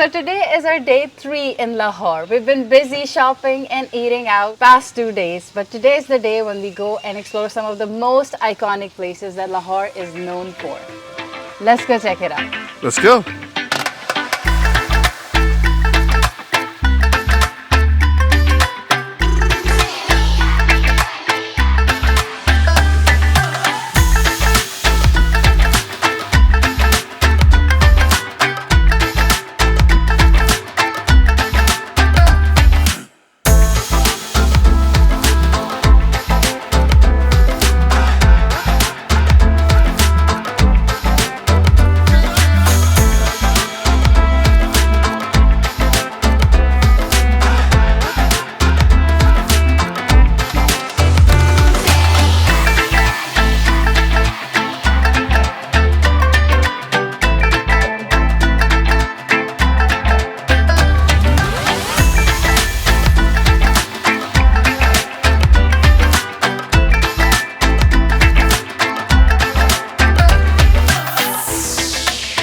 So today is our day 3 in Lahore. We've been busy shopping and eating out past 2 days, but today is the day when we go and explore some of the most iconic places that Lahore is known for. Let's go check it out. Let's go.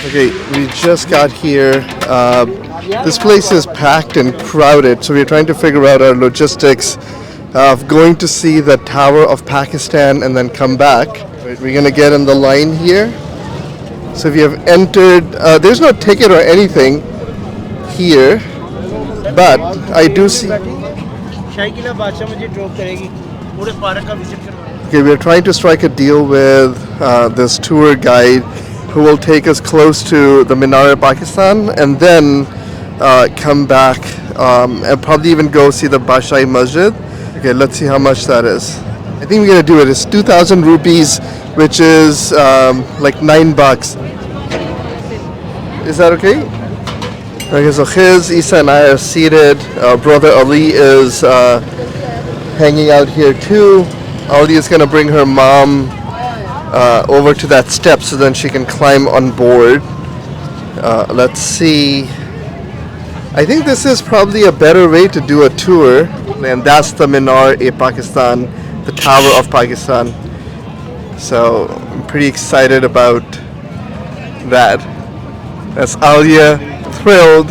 Okay, we just got here. This place is packed and crowded, so we're trying to figure out our logistics of going to see the Tower of Pakistan and then come back. We're gonna get in the line here. So if you have entered, there's no ticket or anything here, but I do see. Shahi Qila बादशाह मुझे drop करेगी पूरे park का visit करवाएगी. Okay, we're trying to strike a deal with this tour guide who will take us close to the Minar-e-Pakistan and then come back and probably even go see the Badshai Masjid. Okay, let's see how much that is. I think we're gonna do it. It's 2,000 rupees, which is like $9. Is that okay? Okay, so Khiz, Isa and I are seated. Our brother Ali is hanging out here too. Ali is gonna bring her mom over to that step so then she can climb on board. Let's see. I think this is probably a better way to do a tour, and that's the Minar-e-Pakistan, the Tower of Pakistan. So I'm pretty excited about that. That's Alia, thrilled,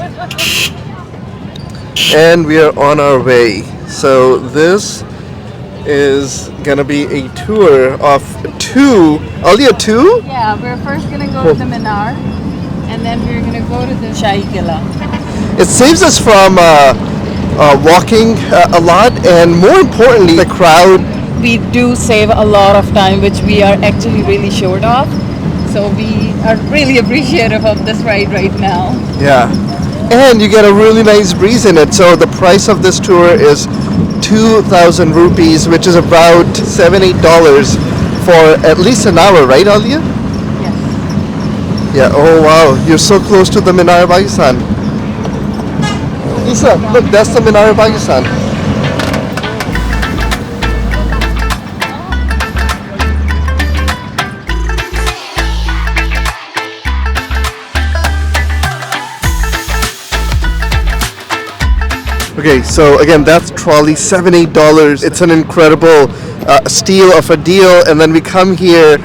and we are on our way. So this is gonna be a tour of two. Alia, two? Yeah, we're first gonna go to the Minar and then we're gonna go to the Shahi Qila. It saves us from walking a lot, and more importantly, the crowd. We do save a lot of time, which we are actually really short of. So we are really appreciative of this ride right now. Yeah, and you get a really nice breeze in it. So the price of this tour is 2,000 rupees, which is about $7-8 for at least an hour, right, Alia? Yes. Yeah. Oh wow, you're so close to the Minar-e-Pakistan. Isa, look, that's the Minar-e-Pakistan. Okay, so again, that's trolley, $7-8. It's an incredible steal of a deal. And then we come here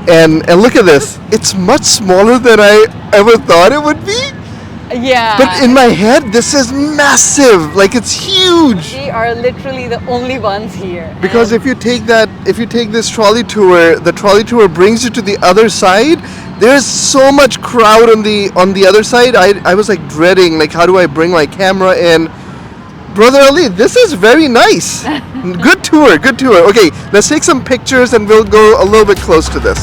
and look at this. It's much smaller than I ever thought it would be. Yeah. But in my head, this is massive. Like, it's huge. We are literally the only ones here. Because if you take this trolley tour, the trolley tour brings you to the other side. There's so much crowd on the other side. I was like dreading, like, how do I bring my camera in? Brother Ali, this is very nice. Good tour, good tour. Okay, let's take some pictures and we'll go a little bit close to this.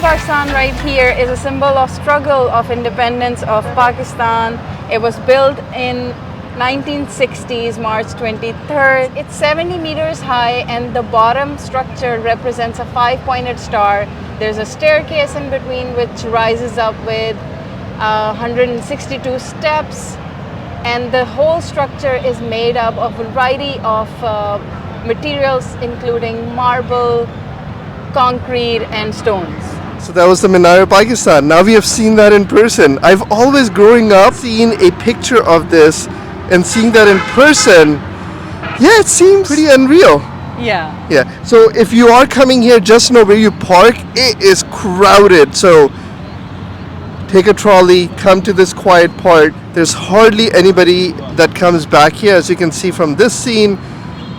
Pakistan right here is a symbol of struggle of independence of Pakistan. It was built in 1960s, March 23rd. It's 70 meters high and the bottom structure represents a 5-pointed star. There's a staircase in between which rises up with 162 steps, and the whole structure is made up of a variety of materials including marble, concrete and stones. So that was the Minar-e-Pakistan. Now we have seen that in person. I've always growing up seen a picture of this and seeing that in person. Yeah, it seems pretty unreal. Yeah. Yeah. So if you are coming here, just know where you park. It is crowded. So take a trolley, come to this quiet part. There's hardly anybody that comes back here, as you can see from this scene.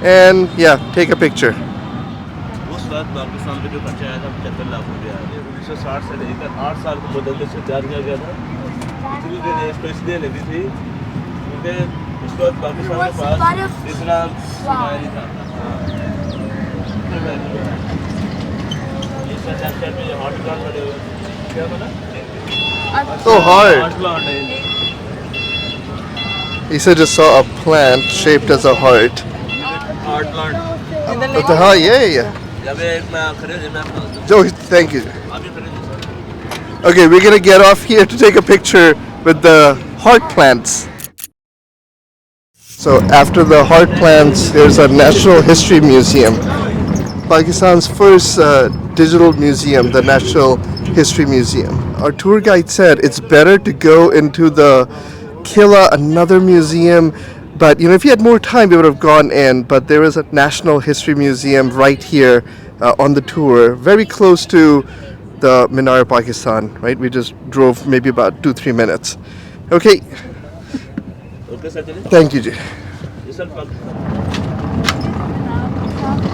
And yeah, take a picture. उस वक्त पाकिस्तान पे जो खर्चा आया था 75 लाख रुपया 1960 से लेकर 8 साल को बदलते से तैयार किया गया था। इतनी देर इसको इसलिए लगी थी क्योंकि उस वक्त पाकिस्तान के पास इतना समय नहीं था। इस सेक्टर में हॉट प्लांट बने हुए क्या बोला? So hard. हॉट प्लांट है। He said just saw a plant shaped as a heart. Hot plant. What the hell? Yeah. जब एक मैं खरीद मैं Joe, thank you. अभी खरीद। Okay, we're gonna get off here to take a picture with the heart plants. So after the heart plants, there's a National History Museum. Pakistan's first digital museum, the National History Museum. Our tour guide said it's better to go into the Qila, another museum. But you know, if he had more time, we would have gone in. But there is a National History Museum right here on the tour, very close to the Minar-e-Pakistan. Right, we just drove maybe about 2-3 minutes. Okay, okay sir चलिए। thank you, Ji. ये sir Pakistan.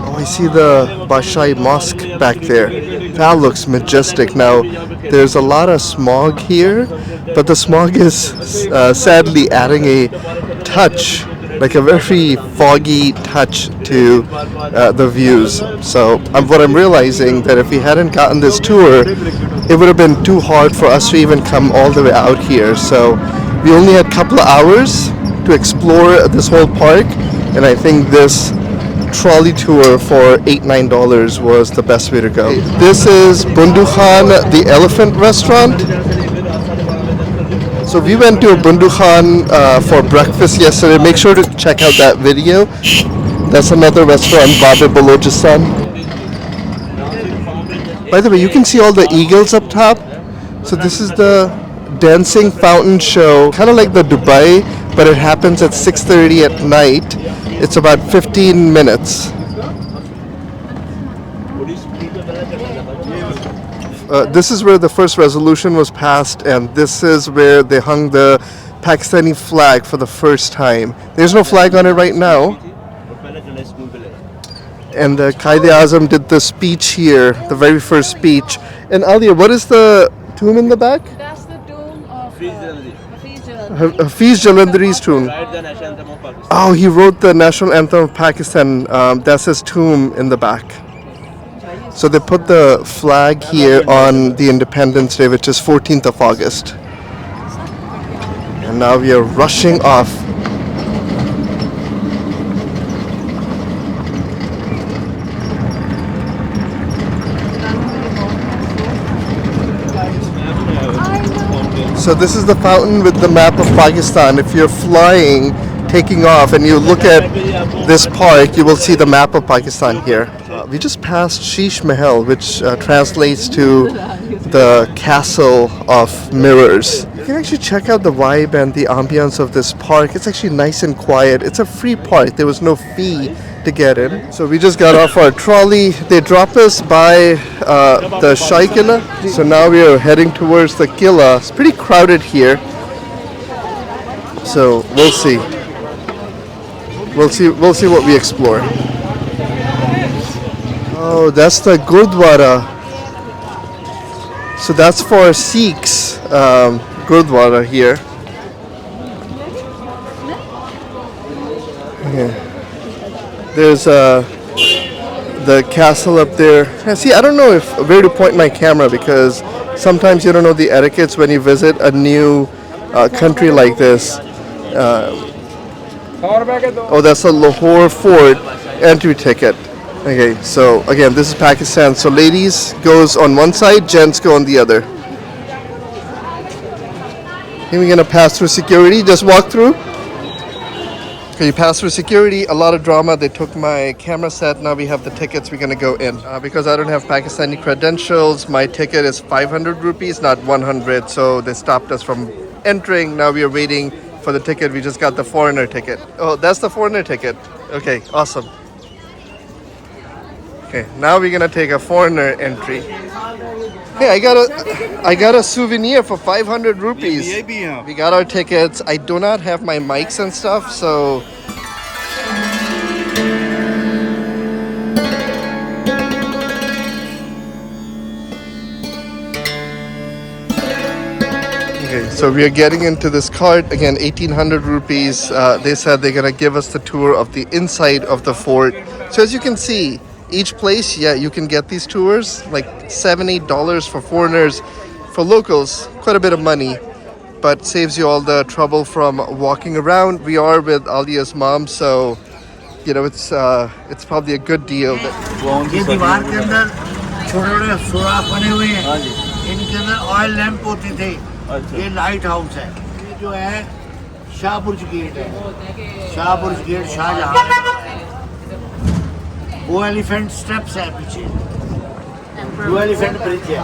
Oh, I see the Shahi Mosque back there. That looks majestic. Now, there's a lot of smog here, but the smog is sadly adding a touch, like a very foggy touch to the views. So, what I'm realizing that if we hadn't gotten this tour, it would have been too hard for us to even come all the way out here. So, we only had a couple of hours to explore this whole park, and I think this trolley tour for $8-9 was the best way to go. This is Bundu Khan, the elephant restaurant. So we went to Bundu Khan for breakfast yesterday. Make sure to check out that video. That's another restaurant, Babe Balochistan. By the way, you can see all the eagles up top. So this is the dancing fountain show, kind of like the Dubai, but it happens at 6:30 at night. It's about 15 minutes. This is where the first resolution was passed, and this is where they hung the Pakistani flag for the first time. There's no flag on it right now. And the Quaid-e-Azam did the speech here, the very first speech. And Alia, what is the tomb in the back? That's the tomb of Hafiz Jalandhari's tomb. Oh, he wrote the national anthem of Pakistan. That's his tomb in the back. So they put the flag here on the Independence Day, which is 14th of August. And now we are rushing off. So this is the fountain with the map of Pakistan. If you're flying, taking off, and you look at this park, you will see the map of Pakistan here. We just passed Sheesh Mahal, which translates to the castle of mirrors. You can actually check out the vibe and the ambience of this park. It's actually nice and quiet. It's a free park. There was no fee to get in. So we just got off our trolley. They dropped us by the Shahi Qila. So now we are heading towards the Qila. It's pretty crowded here. So we'll see. We'll see what we explore. Oh, that's the Gurdwara. So that's for Sikhs, Gurdwara here. Yeah. There's the castle up there. See, I don't know where to point my camera, because sometimes you don't know the etiquettes when you visit a new country like this. Oh, that's a Lahore Fort entry ticket. Okay, so again, this is Pakistan. So ladies goes on one side, gents go on the other. Here we're gonna pass through security. Just walk through. Okay, you passed through security, a lot of drama. They took my camera set. Now we have the tickets. We're gonna go in. Because I don't have Pakistani credentials, my ticket is 500 rupees, not 100. So they stopped us from entering. Now we are waiting for the ticket. We just got the foreigner ticket. Oh, that's the foreigner ticket. Okay, awesome. Okay, now we're gonna take a foreigner entry. Hey, I got a souvenir for 500 rupees. We got our tickets. I do not have my mics and stuff, so okay, so we are getting into this cart again, 1800 rupees. They said they're gonna give us the tour of the inside of the fort. So as you can see, each place, yeah, you can get these tours, like $7-8 for foreigners. For locals, quite a bit of money, but saves you all the trouble from walking around. We are with Alia's mom, so you know it's probably a good deal. ये दीवार के अंदर छोटे-छोटे सुराख बने हुए हैं। इनके अंदर ऑयल लैंप होते थे। ये लाइट हाउस है। ये जो है शाह बुर्ज गेट है। शाह बुर्ज गेट शाहजहां ने बनाया है। वो एलिफेंट स्टेप्स है पीछे। वो एलिफेंट ब्रिज है।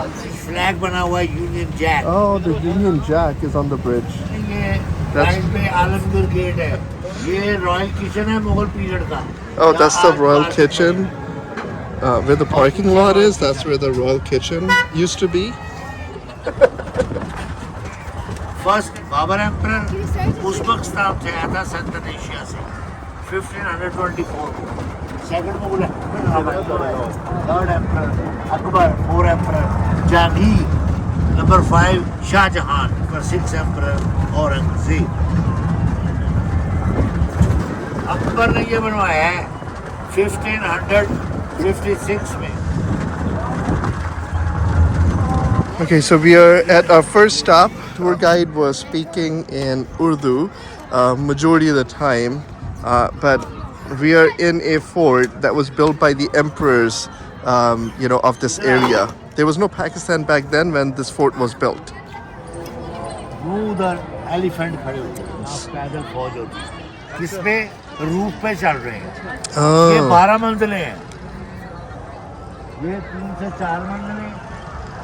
फ्लैग बना हुआ है Union Jack. Oh, the Union Jack is on the bridge. ये राइट पे आलमगीर गेट है। ये रॉयल किचन है मुगल पीरियड का। Oh, that's the royal kitchen. Where the parking lot is, that's where the royal kitchen used to be. First Babur emperor Uzbekistan से आया था central Asia से 1524 second Mughal third emperor Akbar four emperor Jahangir number 5 Shahjahan number 6 emperor Aurangzeb Akbar ने ये बनवाया है 1556 में Okay, so we are at our first stop. Tour guide was speaking in Urdu majority of the time, but we are in a fort that was built by the emperors, of this area. There was no Pakistan back then when this fort was built. वो उधर elephant खड़े होते हैं वहाँ पैदल फौज होती है किसपे रूफ पे चल रहे हैं ये 12 मंजिलें हैं ये 3 से 4 मंजिलें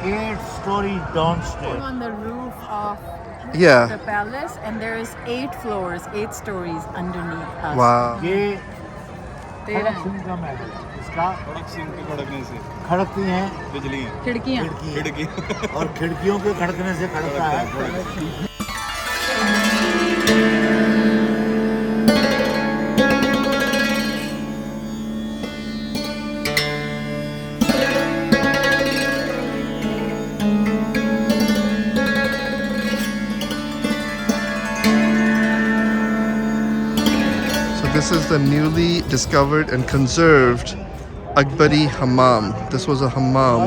8 story downstairs On the roof of Yeah. the palace, and there is 8 floors, 8 stories underneath us. Wow. ये तेरह खड़क सिंह का महल है इसका खड़कने से खड़कती हैं बिजली खिड़कियाँ खिड़की और खिड़कियों के खड़कने से खड़कता है This is the newly discovered and conserved Akbari Hammam. This was a hammam.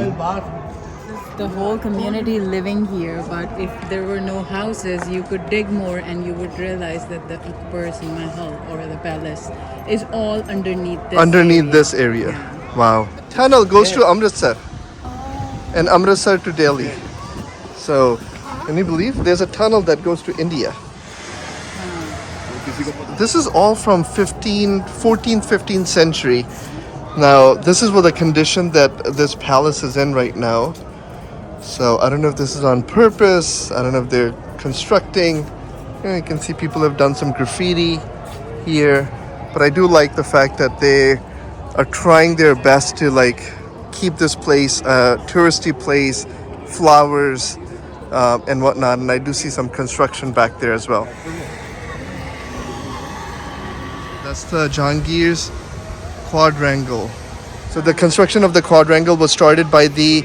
the whole community living here, but if there were no houses, you could dig more and you would realize that the Akbar's Mahal or the palace is all underneath this area. This area. Wow. Tunnel goes to Amritsar and Amritsar to Delhi. So, can you believe there's a tunnel that goes to India? This is all from 14th, 15th century. Now, this is what the condition that this palace is in right now. So, I don't know if this is on purpose. I don't know if they're constructing. You can see people have done some graffiti here. But I do like the fact that they are trying their best to keep this place a touristy place, flowers and whatnot. And I do see some construction back there as well. That's the Jahangir's quadrangle. So the construction of the quadrangle was started by the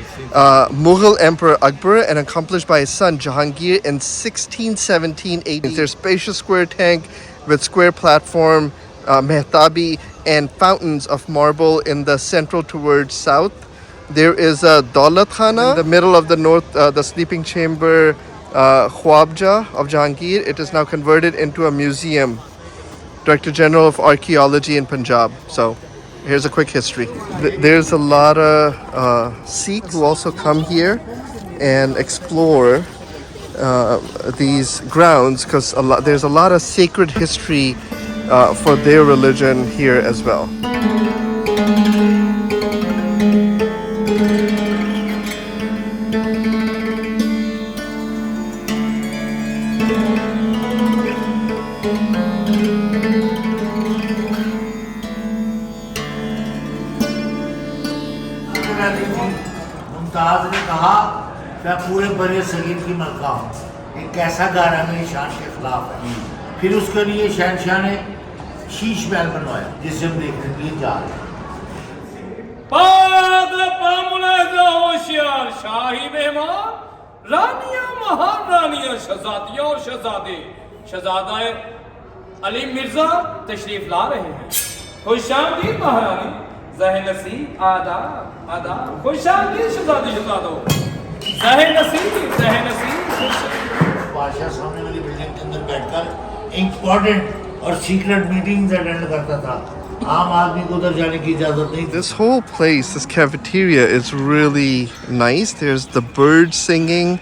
Mughal Emperor Akbar and accomplished by his son Jahangir in 1617 AD. There's a spacious square tank with square platform, mehtabi, and fountains of marble in the central towards south. There is a Daulat Khana in the middle of the north, the sleeping chamber Khwabja of Jahangir. It is now converted into a museum. Director General of Archaeology in Punjab. So here's a quick history. There's a lot of Sikhs who also come here and explore these grounds because there's a lot of sacred history for their religion here as well. Mumtaz ने कहा मैं पूरे बड़े सगीर की मलका हूँ, एक कैसा गाना मेरी शान के खिलाफ है। फिर उसके लिए शहनशाह ने शीश महल बनवाया, जिसे हम देखने के लिए जा रहे हैं। होशियार शाही मेहमान, रानियां, महारानियां, शहजादियां और शहजादे, शहजादा अली मिर्जा तशरीफ ला रहे हैं। खुशामदीद महारानी, ज़हे नसीब, आदाब आदाब, खुशामदीद शहजादी शहजादों, ज़हे नसीब, ज़हे नसीब। बादशाह सामने वाली बिल्डिंग के अंदर बैठकर इम्पोर्टेंट और सीक्रेट मीटिंग्स अटेंड करता था। आम आदमी को उधर जाने की इजाजत नहीं। This whole place, this cafeteria is really nice. There's the birds singing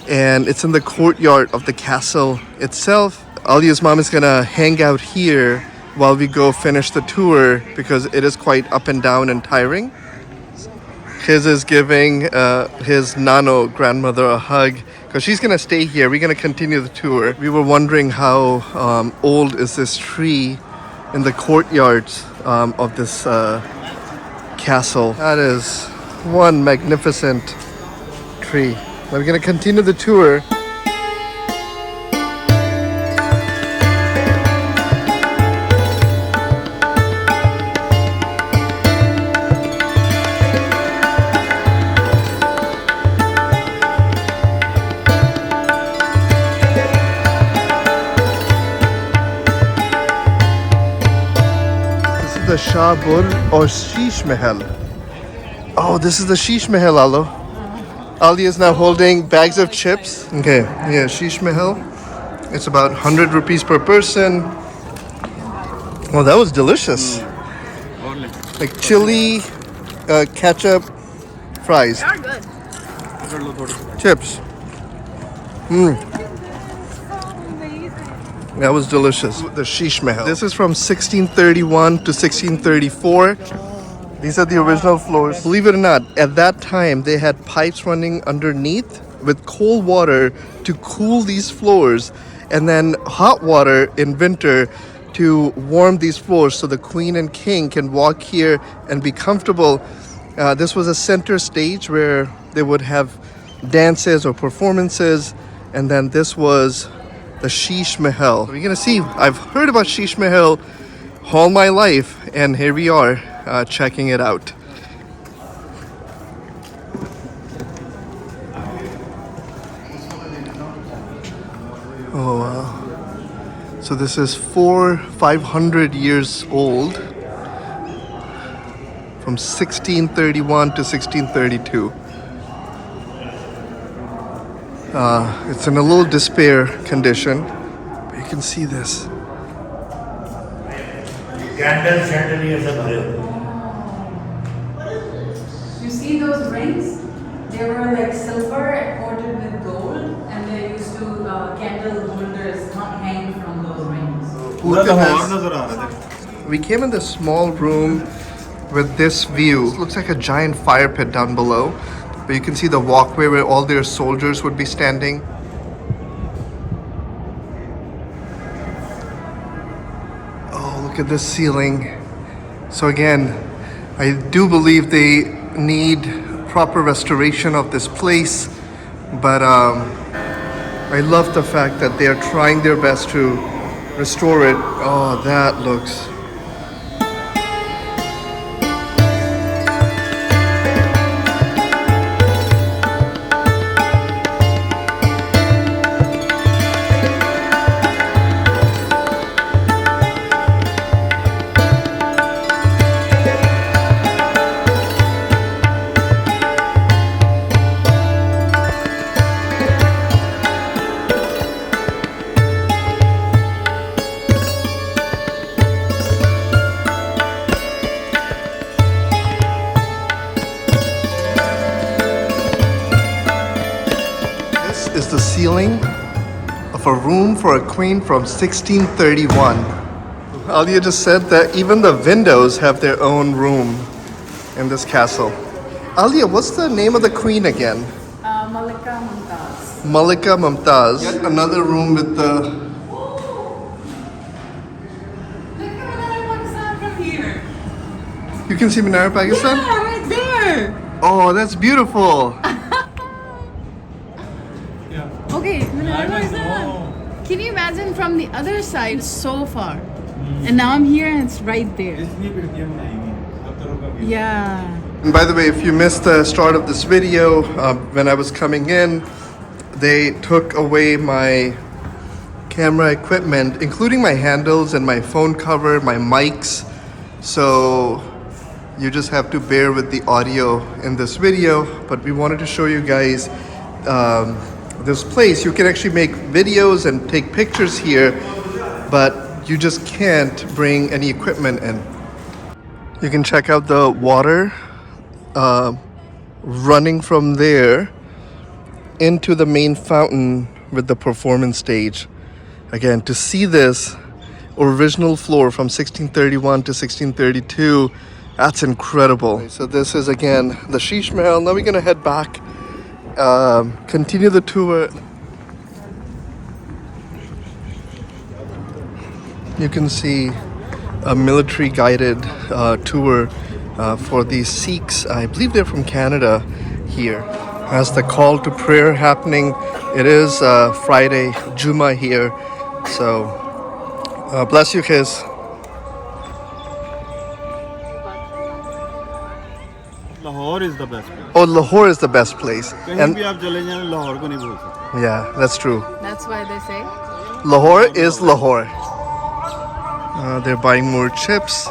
and it's in the courtyard of the castle itself. Alia's mom is gonna hang out here while we go finish the tour because it is quite up and down and tiring. Khiz is giving his nano grandmother a hug because she's gonna stay here. We're gonna continue the tour. We were wondering how old is this tree in the courtyards of this castle. That is one magnificent tree. We're gonna continue the tour. The Shah Burj or Sheesh Mahal. Oh, this is the Sheesh Mahal, Alo. Ali is now holding bags of chips. Okay, yeah, Sheesh Mahal. It's about 100 rupees per person. Oh, that was delicious. Like chili, ketchup, fries. They are good. Chips. That was delicious. The Sheesh Mahal. This is from 1631 to 1634. These are the original floors. Believe it or not, at that time they had pipes running underneath with cold water to cool these floors and then hot water in winter to warm these floors so the queen and king can walk here and be comfortable. This was a center stage where they would have dances or performances, and then this was the Sheesh Mahal. We're gonna see. I've heard about Sheesh Mahal all my life, and here we are checking it out. Oh wow! So this is 500 years old, from 1631 to 1632. It's in a little despair condition, but you can see this. Candle chandelier सब भरे हुए। You see those rings? They were like silver coated with gold, and they used to candle holders hang from those rings. We came in this small room with this view. It looks like a giant fire pit down below. But you can see the walkway where all their soldiers would be standing. Oh, look at this ceiling. So again, I do believe they need proper restoration of this place. But I love the fact that they are trying their best to restore it. Oh, that looks... is the ceiling of a room for a queen from 1631. Alia just said that even the windows have their own room in this castle. Alia, what's the name of the queen again? Malika Mumtaz. Malika Mumtaz. Yet another room with the... Look at Minar-e-Pakistan from here. You can see Minar-e-Pakistan? Yeah, right there. Oh, that's beautiful. Okay, Minar-e-Pakistan. Can you imagine from the other side so far? And now I'm here and it's right there. Yeah. And by the way, if you missed the start of this video, when I was coming in, they took away my camera equipment, including my handles and my phone cover, my mics. So you just have to bear with the audio in this video. But we wanted to show you guys this place. You can actually make videos and take pictures here, but you just can't bring any equipment in. You can check out the water running from there into the main fountain with the performance stage. Again, to see this original floor from 1631 to 1632, that's incredible. So this is again the Sheesh Mahal. Now we're gonna head back, continue the tour. You can see a military guided tour for these Sikhs. I believe they're from Canada here. As the call to prayer happening, it is Friday, Juma here. So bless you, Khiz. Lahore is the best place. Oh, Lahore is the best place. कहीं भी आप चले जाएं लाहौर को नहीं भूल सकते. Yeah, that's true. That's why they say. Lahore is Lahore. They're buying more chips.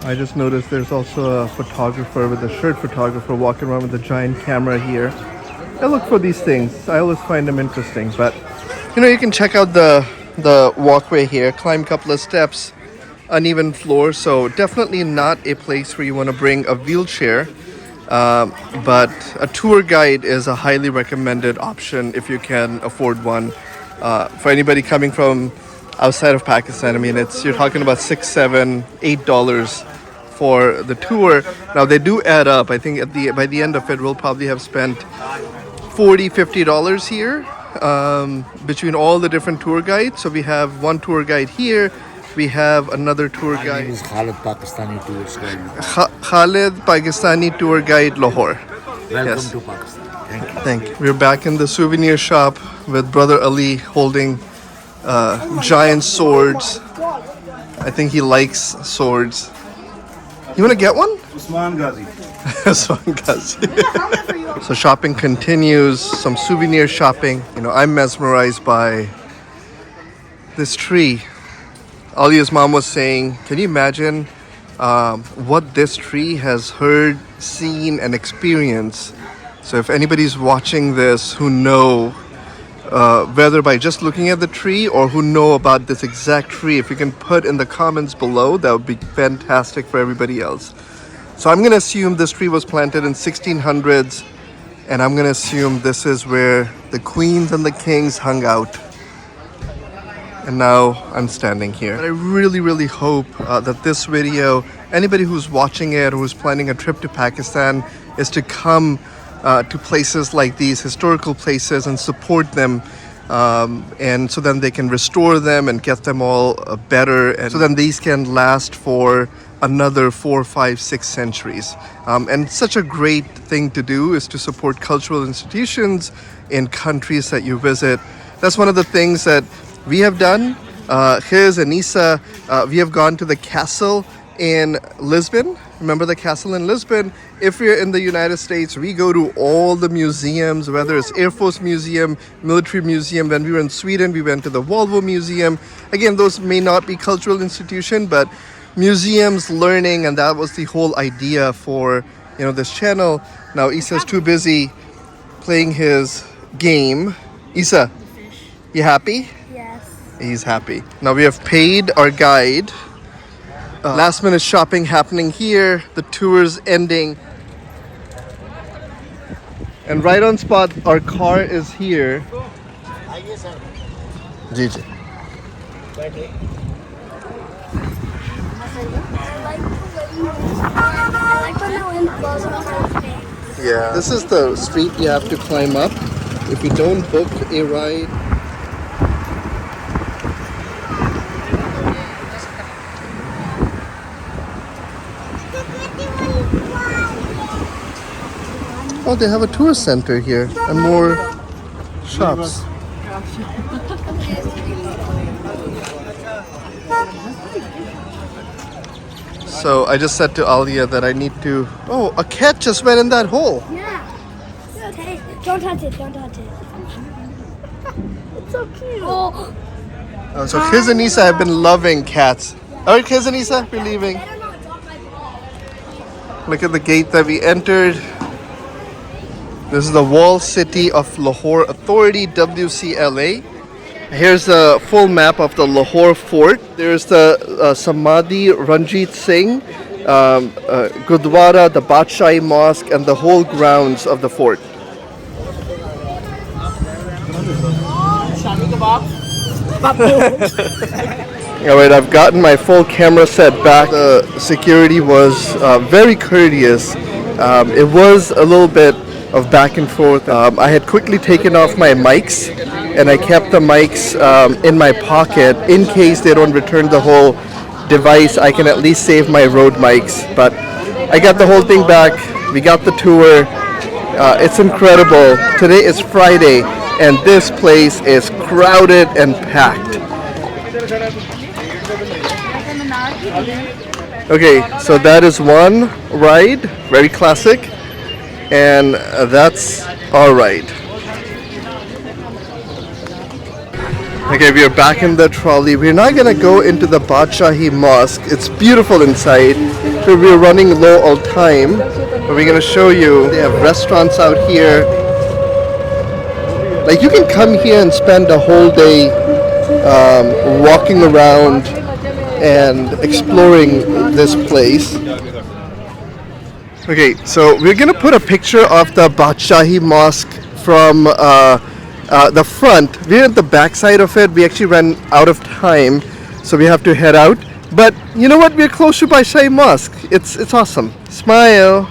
I just noticed there's also a photographer with a shirt photographer walking around with a giant camera here. I look for these things. I always find them interesting. But you know, you can check out the walkway here, climb a couple of steps, uneven floor. So definitely not a place where you want to bring a wheelchair. But a tour guide is a highly recommended option if you can afford one. For anybody coming from outside of Pakistan, I mean, you're talking about $6, $7, $8 for the tour. Now they do add up. I think by the end of it, we'll probably have spent $40, $50 here between all the different tour guides. So we have one tour guide here. We have another tour guide. My name is Khalid, Pakistani tourist guide. Khalid, Pakistani tour guide, Lahore. Welcome Yes. to Pakistan. Thank you. Thank you. We're back in the souvenir shop with Brother Ali holding giant swords. I think he likes swords. You want to get one? Usman Ghazi. So shopping continues, some souvenir shopping. You know, I'm mesmerized by this tree. Alia's mom was saying, can you imagine what this tree has heard, seen, and experienced? So if anybody's watching this who know, whether by just looking at the tree or who know about this exact tree, if you can put in the comments below, that would be fantastic for everybody else. So I'm going to assume this tree was planted in 1600s, and I'm going to assume this is where the queens and the kings hung out. And now I'm standing here. But I really, really hope that this video, anybody who's watching it or who's planning a trip to Pakistan, is to come to places like these, historical places, and support them. And so then they can restore them and get them all better. And so then these can last for another 4, 5, 6 centuries. And such a great thing to do is to support cultural institutions in countries that you visit. That's one of the things that we have done. Khiz and Isa, we have gone to the castle in Lisbon. Remember the castle in Lisbon? If we're in the United States, we go to all the museums, whether it's Air Force Museum, Military Museum. When we were in Sweden, we went to the Volvo Museum. Again, those may not be cultural institution, but museums, learning, and that was the whole idea for, you know, this channel. Now Isa's too busy playing his game. Isa, you happy? Yes. He's happy. Now we have paid our guide. Last minute shopping happening here. The tour's ending. And right on spot, our car is here. Ji ji. Yeah. This is the street you have to climb up. If you don't book a ride. Oh, they have a tourist center here and more shops. So I just said to Alia that I need to. Oh, a cat just went in that hole. Yeah. Okay. Don't touch it. Don't touch it. It's so cute. Oh. So Khiz and Isa have been loving cats. All right, Khiz and Isa, we're leaving. Look at the gate that we entered. This is the walled city of Lahore Authority, WCLA. Here's a full map of the Lahore Fort. There's the Samadhi Ranjit Singh, Gurdwara, the Badshahi Mosque, and the whole grounds of the fort. Alright, I've gotten my full camera set back. The security was very courteous. It was a little bit of back and forth. I had quickly taken off my mics and I kept the mics in my pocket in case they don't return the whole device. I can at least save my Rode mics. But I got the whole thing back. We got the tour. It's incredible. Today is Friday and this place is crowded and packed. Okay, so that is one ride, very classic, and that's our ride. Okay, we are back in the trolley. We're not gonna go into the Badshahi Mosque. It's beautiful inside, so we're running low all time. But we're gonna show you. They have restaurants out here. Like you can come here and spend a whole day walking around and exploring this place. Okay, so we're gonna put a picture of the Badshahi Mosque from the front. We're at the back side of it. We actually ran out of time, so we have to head out. But you know what? We're close to Badshahi Mosque. It's awesome. Smile.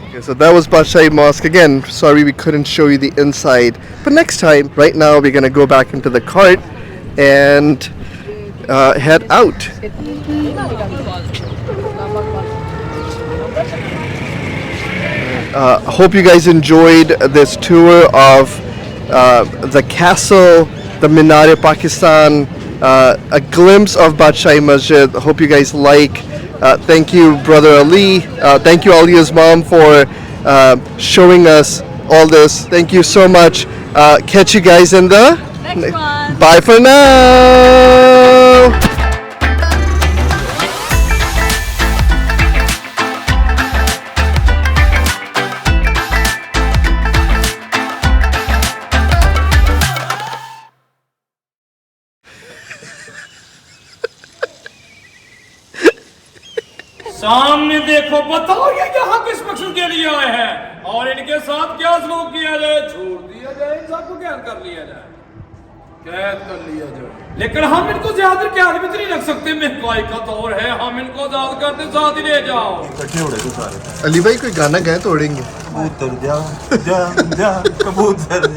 Okay, so that was Badshahi Mosque. Again, sorry we couldn't show you the inside. But next time, right now, we're gonna go back into the cart and head out. Hope you guys enjoyed this tour of the castle, the Minar-e-Pakistan, a glimpse of Badshahi Masjid. Hope you guys like. Thank you, Brother Ali. Thank you, Alia's mom, for showing us all this. Thank you so much. Catch you guys in the next one. Bye for now. सामने देखो, बताओ ये यहाँ किस मकसद के लिए आए हैं और इनके साथ क्या सलूक किया जाए, छोड़ दिया जाए, इन सबको कैद कर लिया जाए, कैद कर लिया जाए। लेकिन हम इनको ज्यादा कैद में नहीं रख सकते, महंगाई का दौर है, हम इनको आजाद करते साथ ही ले जाओ। इकट्ठे हो रहे थे सारे। अली भाई कोई गाना गाए तो उड़ेंगे। कबूतर जा जा जा कबूतर जा।